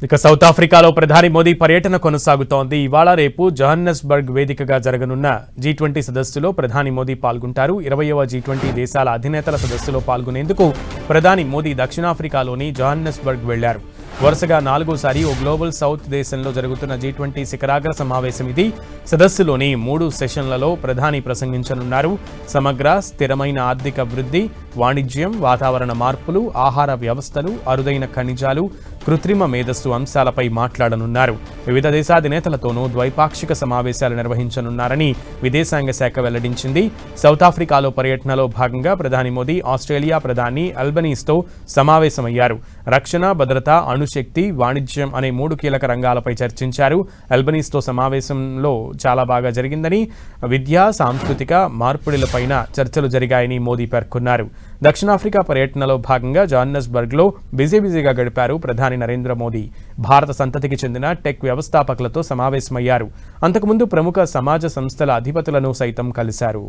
ఇక సౌత్ ఆఫ్రికాలో ప్రధాని మోదీ పర్యటన కొనసాగుతోంది. ఇవాళ రేపు జోహన్నెస్బర్గ్ వేదికగా జరగనున్న G20 సదస్సులో ప్రధాని మోదీ పాల్గొంటారు. 20వ G20 దేశాల అధినేతల సదస్సులో పాల్గొనేందుకు ప్రధాని మోదీ దక్షిణాఫ్రికాలోని జోహన్నెస్బర్గ్ వెళ్లారు. వరుసగా 4వసారి ఓ గ్లోబల్ సౌత్ దేశంలో జరుగుతున్న G20 శిఖరాగ్ర సమావేశం ఇది. సదస్సులోని 3 సెషన్లలో ప్రధాని ప్రసంగించనున్నారు. సమగ్ర స్థిరమైన ఆర్థిక వృద్ధి, వాణిజ్యం, వాతావరణ మార్పులు, ఆహార వ్యవస్థలు, అరుదైన ఖనిజాలు, కృత్రిమ మేధస్సు అంశాలపై మాట్లాడనున్నారు. వివిధ దేశాధినేతలతోనూ ద్వైపాక్షిక సమావేశాలు నిర్వహించనున్నారని విదేశాంగ శాఖ వెల్లడించింది. సౌత్ ఆఫ్రికాలో పర్యటనలో భాగంగా ప్రధాని మోదీ ఆస్ట్రేలియా ప్రధాని అల్బనీస్తో సమావేశమయ్యారు. రక్షణ, భద్రత, అణుశక్తి, వాణిజ్యం అనే 3 కీలక రంగాలపై చర్చించారు. అల్బనీస్తో సమావేశంలో చాలా బాగా జరిగిందని, విద్యా, సాంస్కృతిక మార్పిడులపైన చర్చలు జరిగాయని మోదీ పేర్కొన్నారు. దక్షిణాఫ్రికా పర్యటనలో భాగంగా జోహన్నెస్బర్గ్లో బిజీగా గడిపారు ప్రధాని నరేంద్ర మోదీ. భారత సంతతికి చెందిన టెక్ వ్యవస్థాపకులతో సమావేశమయ్యారు. అంతకుముందు ప్రముఖ సమాజ సంస్థల అధిపతులను సైతం కలిశారు.